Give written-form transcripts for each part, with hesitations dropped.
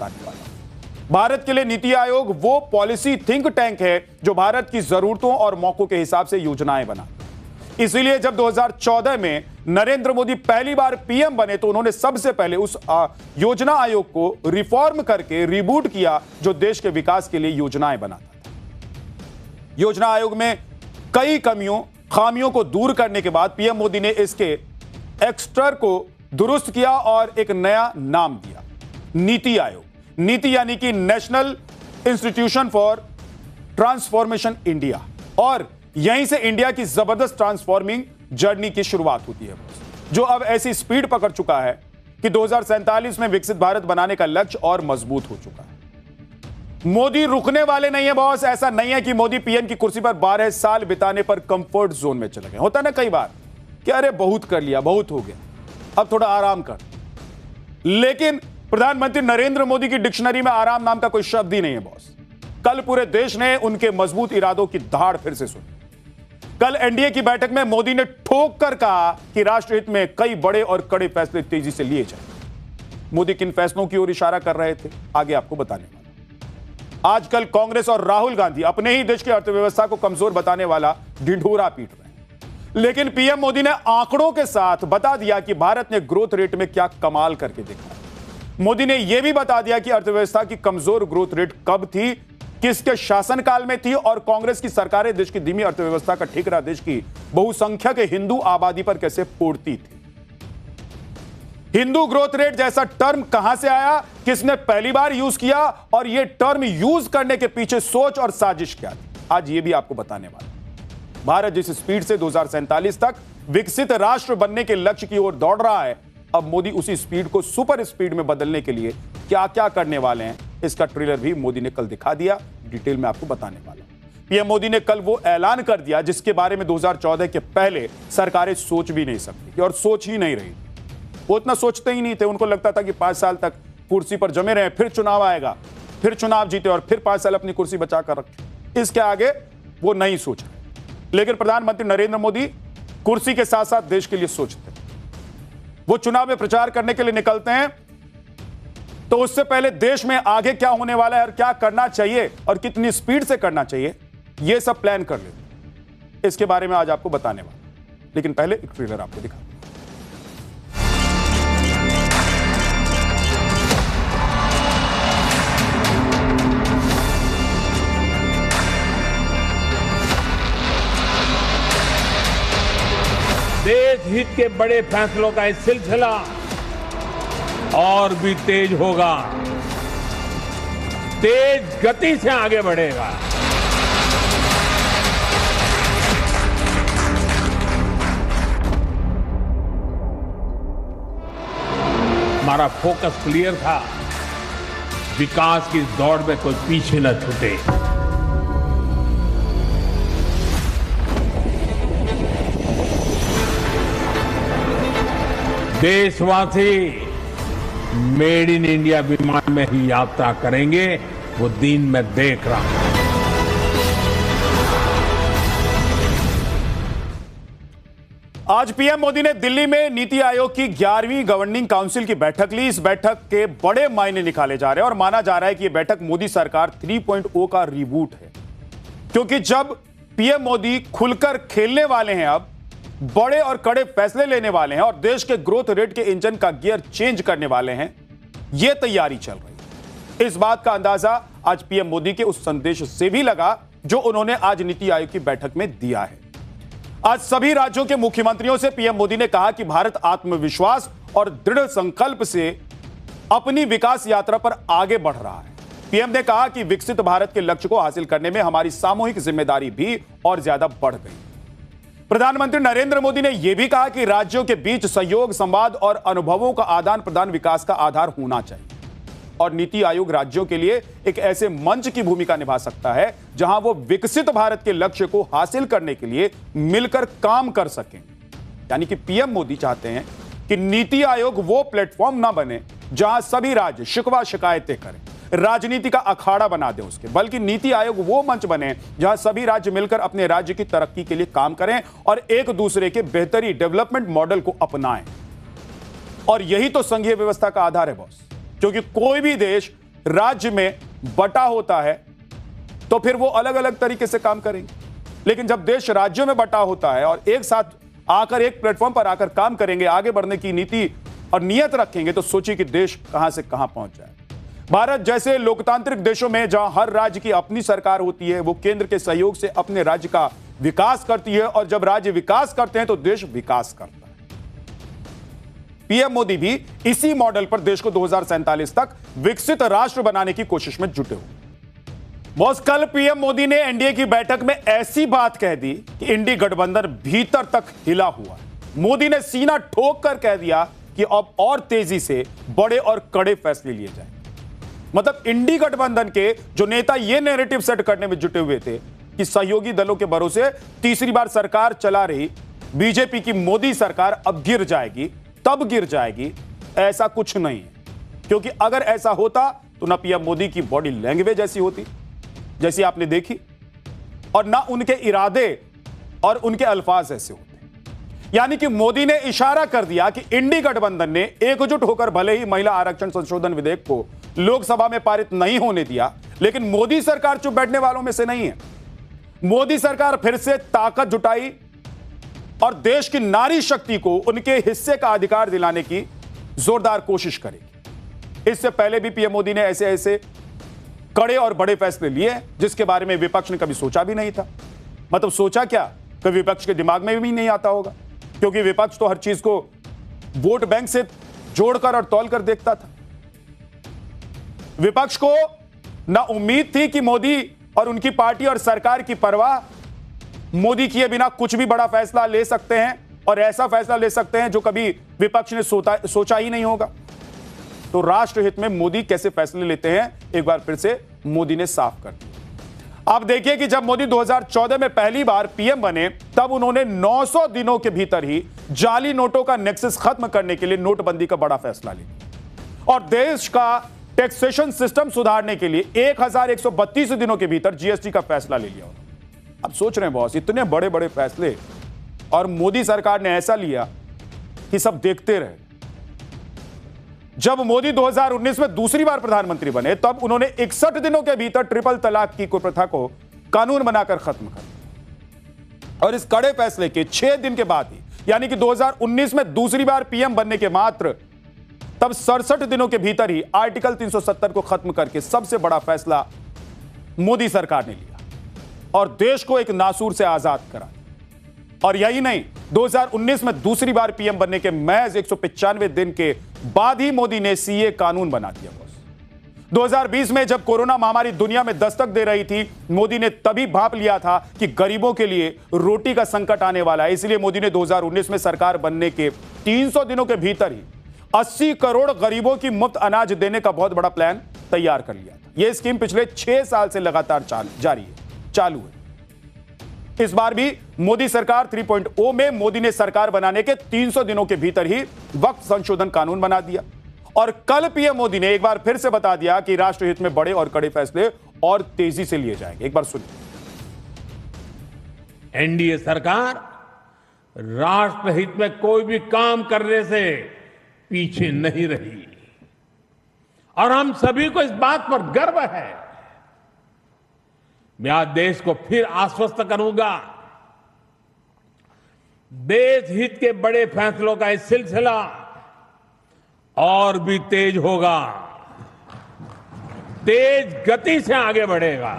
बताने वाला हूं। भारत के लिए नीति आयोग वो पॉलिसी थिंक टैंक है जो भारत की जरूरतों और मौकों के हिसाब से योजनाएं बनाता है। इसलिए जब 2014 में नरेंद्र मोदी पहली बार पीएम बने तो उन्होंने सबसे पहले उस योजना आयोग को रिफॉर्म करके रिबूट किया जो देश के विकास के लिए योजनाएं बनाता था। योजना आयोग में कई खामियों को दूर करने के बाद पीएम मोदी ने इसके एक्स्ट्रा को दुरुस्त किया और एक नया नाम दिया, नीति आयोग। नीति यानी कि national institution for transformation India, और यहीं से इंडिया की जबरदस्त ट्रांसफॉर्मिंग जर्नी की शुरुआत होती है, जो अब ऐसी स्पीड पकड़ चुका है कि 2047 में विकसित भारत बनाने का लक्ष्य और मजबूत हो चुका है। मोदी रुकने वाले नहीं है बॉस। ऐसा नहीं है कि मोदी पीएम की कुर्सी पर 12 साल बिताने पर कंफर्ट जोन में चले गए। होता ना कई बार कि अरे बहुत कर लिया, बहुत हो गया, अब थोड़ा आराम कर। लेकिन प्रधानमंत्री नरेंद्र मोदी की डिक्शनरी में आराम नाम का कोई शब्द ही नहीं है बॉस। कल पूरे देश ने उनके मजबूत इरादों की दहाड़ फिर से सुनी। कल एनडीए की बैठक में मोदी ने ठोक कर कहा कि राष्ट्रहित में कई बड़े और कड़े फैसले तेजी से लिए जाए। मोदी किन फैसलों की ओर इशारा कर रहे थे, आगे आपको बताने वाला। आजकल कांग्रेस और राहुल गांधी अपने ही देश की अर्थव्यवस्था को कमजोर बताने वाला ढिंढोरा पीट रहे हैं, लेकिन पीएम मोदी ने आंकड़ों के साथ बता दिया कि भारत ने ग्रोथ रेट में क्या कमाल करके दिखाया। मोदी ने यह भी बता दिया कि अर्थव्यवस्था की कमजोर ग्रोथ रेट कब थी, किसके शासनकाल में थी, और कांग्रेस की सरकारें देश की धीमी अर्थव्यवस्था का ठिकरा देश की बहुसंख्यक हिंदू आबादी पर कैसे फोड़ती थी। हिंदू ग्रोथ रेट जैसा टर्म कहां से आया, किसने पहली बार यूज किया, और यह टर्म यूज करने के पीछे सोच और साजिश क्या थी, आज यह भी आपको बताने वाला। भारत जिस स्पीड से 2047 तक विकसित राष्ट्र बनने के लक्ष्य की ओर दौड़ रहा है, अब मोदी उसी स्पीड को सुपर स्पीड में बदलने के लिए क्या क्या करने वाले हैं, इसका ट्रेलर भी मोदी ने कल दिखा दिया। डिटेल में आपको बताने वाला हूं। पीएम मोदी ने कल वो ऐलान कर दिया जिसके बारे में 2014 के पहले सरकारें सोच भी नहीं सकती थी और सोच ही नहीं रही। वो इतना सोचते ही नहीं थे। उनको लगता था कि 5 साल तक कुर्सी पर जमे रहे, फिर चुनाव आएगा, फिर चुनाव जीते और फिर 5 साल अपनी कुर्सी बचा कर रखे। इसके आगे वो नहीं सोच रहे। लेकिन प्रधानमंत्री नरेंद्र मोदी कुर्सी के साथ साथ देश के लिए सोचते हैं। वो चुनाव में प्रचार करने के लिए निकलते हैं तो उससे पहले देश में आगे क्या होने वाला है और क्या करना चाहिए और कितनी स्पीड से करना चाहिए, यह सब प्लान कर लेते। इसके बारे में आज आपको बताने वाला, लेकिन पहले एक ट्रेलर आपको दिखा। देश हित के बड़े फैसलों का ये सिलसिला और भी तेज होगा, तेज गति से आगे बढ़ेगा। हमारा फोकस क्लियर था, विकास की दौड़ में कोई पीछे न छूटे। देशवासी मेड इन इंडिया विमान में ही यात्रा करेंगे, वो दिन मैं देख रहा हूं। आज पीएम मोदी ने दिल्ली में नीति आयोग की 11वीं गवर्निंग काउंसिल की बैठक ली। इस बैठक के बड़े मायने निकाले जा रहे हैं और माना जा रहा है कि यह बैठक मोदी सरकार 3.0 का रिबूट है, क्योंकि जब पीएम मोदी खुलकर खेलने वाले हैं, अब बड़े और कड़े फैसले लेने वाले हैं और देश के ग्रोथ रेट के इंजन का गियर चेंज करने वाले हैं, यह तैयारी चल रही है। इस बात का अंदाजा आज पीएम मोदी के उस संदेश से भी लगा जो उन्होंने आज नीति आयोग की बैठक में दिया है। आज सभी राज्यों के मुख्यमंत्रियों से पीएम मोदी ने कहा कि भारत आत्मविश्वास और दृढ़ संकल्प से अपनी विकास यात्रा पर आगे बढ़ रहा है। पीएम ने कहा कि विकसित भारत के लक्ष्य को हासिल करने में हमारी सामूहिक जिम्मेदारी भी और ज्यादा बढ़ गई। प्रधानमंत्री नरेंद्र मोदी ने यह भी कहा कि राज्यों के बीच सहयोग, संवाद और अनुभवों का आदान प्रदान विकास का आधार होना चाहिए और नीति आयोग राज्यों के लिए एक ऐसे मंच की भूमिका निभा सकता है जहां वो विकसित भारत के लक्ष्य को हासिल करने के लिए मिलकर काम कर सकें। यानी कि पीएम मोदी चाहते हैं कि नीति आयोग वो प्लेटफॉर्म ना बने जहां सभी राज्य शिकवा शिकायतें करें, राजनीति का अखाड़ा बना दें उसके, बल्कि नीति आयोग वो मंच बने जहां सभी राज्य मिलकर अपने राज्य की तरक्की के लिए काम करें और एक दूसरे के बेहतरी डेवलपमेंट मॉडल को अपनाएं। और यही तो संघीय व्यवस्था का आधार है बॉस, क्योंकि कोई भी देश राज्य में बटा होता है तो फिर वो अलग अलग तरीके से काम करेंगे, लेकिन जब देश राज्यों में बटा होता है और एक साथ आकर एक प्लेटफॉर्म पर आकर काम करेंगे, आगे बढ़ने की नीति और नियत रखेंगे, तो सोचिए कि देश कहां से कहां पहुंच जाए। भारत जैसे लोकतांत्रिक देशों में जहां हर राज्य की अपनी सरकार होती है, वो केंद्र के सहयोग से अपने राज्य का विकास करती है, और जब राज्य विकास करते हैं तो देश विकास करता है। पीएम मोदी भी इसी मॉडल पर देश को 2047 तक विकसित राष्ट्र बनाने की कोशिश में जुटे हुए। बॉस, कल पीएम मोदी ने एनडीए की बैठक में ऐसी बात कह दी कि इंडी गठबंधन भीतर तक हिला हुआ है। मोदी ने सीना ठोक कर कह दिया कि अब और तेजी से बड़े और कड़े फैसले लिए जाएंगे। मतलब इंडी गठबंधन के जो नेता ये नैरेटिव सेट करने में जुटे हुए थे कि सहयोगी दलों के भरोसे तीसरी बार सरकार चला रही बीजेपी की मोदी सरकार अब गिर जाएगी, तब गिर जाएगी, ऐसा कुछ नहीं है। क्योंकि अगर ऐसा होता तो ना पीएम मोदी की बॉडी लैंग्वेज ऐसी होती जैसी आपने देखी, और ना उनके इरादे और उनके अल्फाज ऐसे होते। यानी कि मोदी ने इशारा कर दिया कि इंडी गठबंधन ने एकजुट होकर भले ही महिला आरक्षण संशोधन विधेयक को लोकसभा में पारित नहीं होने दिया, लेकिन मोदी सरकार चुप बैठने वालों में से नहीं है। मोदी सरकार फिर से ताकत जुटाई और देश की नारी शक्ति को उनके हिस्से का अधिकार दिलाने की जोरदार कोशिश करेगी। इससे पहले भी पीएम मोदी ने ऐसे ऐसे कड़े और बड़े फैसले लिए जिसके बारे में विपक्ष ने कभी सोचा भी नहीं था। मतलब सोचा क्या, कभी विपक्ष के दिमाग में भी नहीं आता होगा, क्योंकि विपक्ष तो हर चीज को वोट बैंक से जोड़कर और तौलकर देखता था। विपक्ष को ना उम्मीद थी कि मोदी और उनकी पार्टी और सरकार की परवाह मोदी किए बिना कुछ भी बड़ा फैसला ले सकते हैं, और ऐसा फैसला ले सकते हैं जो कभी विपक्ष ने सोचा ही नहीं होगा। तो राष्ट्रहित में मोदी कैसे फैसले लेते हैं, एक बार फिर से मोदी ने साफ कर दिया। आप देखिए कि जब मोदी 2014 में पहली बार पीएम बने, तब उन्होंने 900 दिनों के भीतर ही जाली नोटों का नेक्सस खत्म करने के लिए नोटबंदी का बड़ा फैसला लिया, और देश का टैक्सेशन सिस्टम सुधारने के लिए 1132 दिनों के भीतर जीएसटी का फैसला ले लिया। अब सोच रहे हैं बॉस, इतने बड़े बड़े फैसले और मोदी सरकार ने ऐसा लिया कि सब देखते रहे। जब मोदी 2019 में दूसरी बार प्रधानमंत्री बने, तब उन्होंने 61 दिनों के भीतर ट्रिपल तलाक की कुप्रथा को कानून बनाकर खत्म कर दिया। और इस कड़े फैसले के 6 दिन के बाद ही, यानी कि 2019 में दूसरी बार पीएम बनने के मात्र तब 67 दिनों के भीतर ही आर्टिकल 370 को खत्म करके सबसे बड़ा फैसला मोदी सरकार ने लिया और देश को एक नासूर से आजाद करा। और यही नहीं, 2019 में दूसरी बार पीएम बनने के महज 195 दिन के बाद ही मोदी ने सीए कानून बना दिया। बॉस, 2020 में जब कोरोना महामारी दुनिया में दस्तक दे रही थी, मोदी ने तभी भांप लिया था कि गरीबों के लिए रोटी का संकट आने वाला है। इसलिए मोदी ने 2019 में सरकार बनने के 300 दिनों के भीतर ही 80 करोड़ गरीबों की मुफ्त अनाज देने का बहुत बड़ा प्लान तैयार कर लिया था। यह स्कीम पिछले 6 साल से लगातार चालू है। इस बार भी मोदी सरकार 3.0 में मोदी ने सरकार बनाने के 300 दिनों के भीतर ही वक्त संशोधन कानून बना दिया। और कल पीएम मोदी ने एक बार फिर से बता दिया कि राष्ट्रहित में बड़े और कड़े फैसले और तेजी से लिए जाएंगे। एक बार सुनिए। एनडीए सरकार राष्ट्रहित में कोई भी काम करने से पीछे नहीं रही, और हम सभी को इस बात पर गर्व है। मैं आज देश को फिर आश्वस्त करूंगा, देश हित के बड़े फैसलों का इस सिलसिला और भी तेज होगा, तेज गति से आगे बढ़ेगा।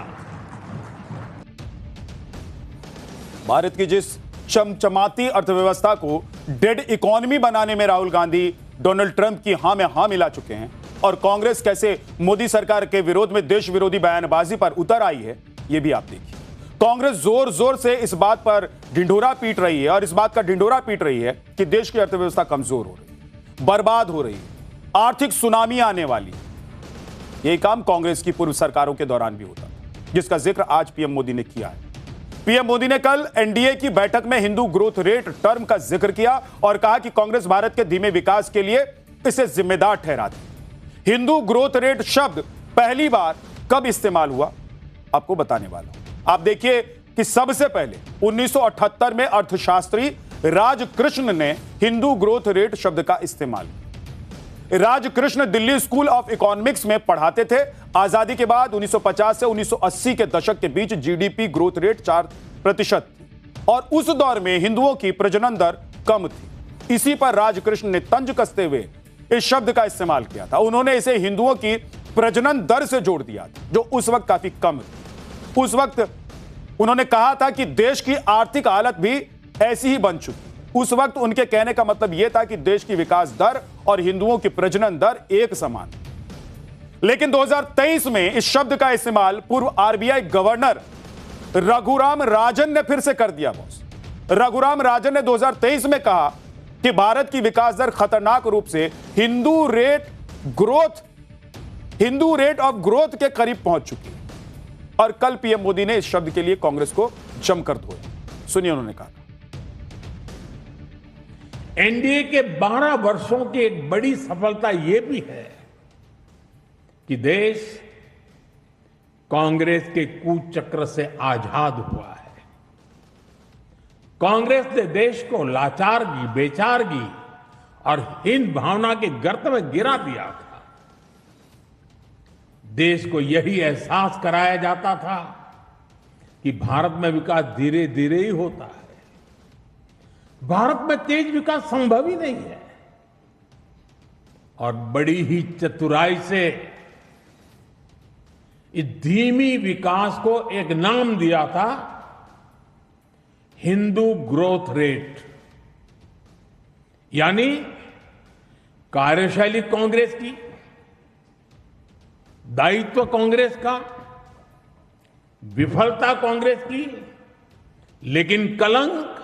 भारत की जिस चमचमाती अर्थव्यवस्था को डेड इकोनॉमी बनाने में राहुल गांधी डोनाल्ड ट्रंप की हां में हां मिला चुके हैं, और कांग्रेस कैसे मोदी सरकार के विरोध में देश विरोधी बयानबाजी पर उतर आई है, ये भी आप देखिए। कांग्रेस जोर जोर से इस बात पर ढिंढोरा पीट रही है, और इस बात का ढिंढोरा पीट रही है कि देश की अर्थव्यवस्था कमजोर हो रही है, बर्बाद हो रही है, आर्थिक सुनामी आने वाली। यही काम कांग्रेस की पूर्व सरकारों के दौरान भी होता था, जिसका जिक्र आज पीएम मोदी ने किया है। पीएम मोदी ने कल एनडीए की बैठक में हिंदू ग्रोथ रेट टर्म का जिक्र किया और कहा कि कांग्रेस भारत के धीमे विकास के लिए इसे जिम्मेदार ठहराती। हिंदू ग्रोथ रेट शब्द पहली बार कब इस्तेमाल हुआ, आपको बताने वाला हूं। आप देखिए कि सबसे पहले 1978 में अर्थशास्त्री राजकृष्ण ने हिंदू ग्रोथ रेट शब्द का इस्तेमाल किया। Rajkrishna Delhi school of economics में पढ़ाते थे। आजादी के बाद 1950 से 1980 के दशक के बीच जीडीपी ग्रोथ रेट 4% थी और उस दौर में हिंदुओं की प्रजनन दर कम थी। इसी पर राजकृष्ण ने तंज कसते हुए इस शब्द का इस्तेमाल किया था। उन्होंने इसे हिंदुओं की प्रजनन दर से जोड़ दिया था, जो उस वक्त काफी कम थी। उस वक्त उन्होंने कहा था कि देश की आर्थिक हालत भी ऐसी ही बन चुकी। उस वक्त उनके कहने का मतलब यह था कि देश की विकास दर और हिंदुओं की प्रजनन दर एक समान। लेकिन 2023 में इस शब्द का इस्तेमाल पूर्व आरबीआई गवर्नर रघुराम राजन ने फिर से कर दिया। बॉस रघुराम राजन ने 2023 में कहा कि भारत की विकास दर खतरनाक रूप से हिंदू रेट ऑफ ग्रोथ के करीब पहुंच चुकी है। और कल पीएम मोदी ने इस शब्द के लिए कांग्रेस को जमकर धोया। सुनिए उन्होंने कहा। एनडीए के 12 वर्षों की एक बड़ी सफलता यह भी है कि देश कांग्रेस के कुचक्र से आजाद हुआ है। कांग्रेस ने देश को लाचारगी, बेचारगी और हीन भावना के गर्त में गिरा दिया था। देश को यही एहसास कराया जाता था कि भारत में विकास धीरे धीरे ही होता है, भारत में तेज विकास संभव ही नहीं है। और बड़ी ही चतुराई से इस धीमी विकास को एक नाम दिया था, हिंदू ग्रोथ रेट। यानी कार्यशैली कांग्रेस की, दायित्व कांग्रेस का, विफलता कांग्रेस की, लेकिन कलंक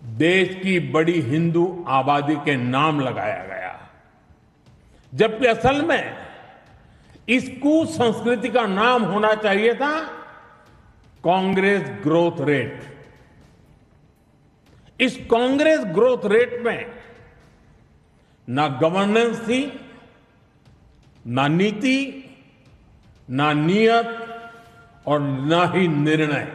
देश की बड़ी हिंदू आबादी के नाम लगाया गया। जबकि असल में इस कुसंस्कृति का नाम होना चाहिए था कांग्रेस ग्रोथ रेट। इस कांग्रेस ग्रोथ रेट में ना गवर्नेंस थी, ना नीति, ना नियत और ना ही निर्णय।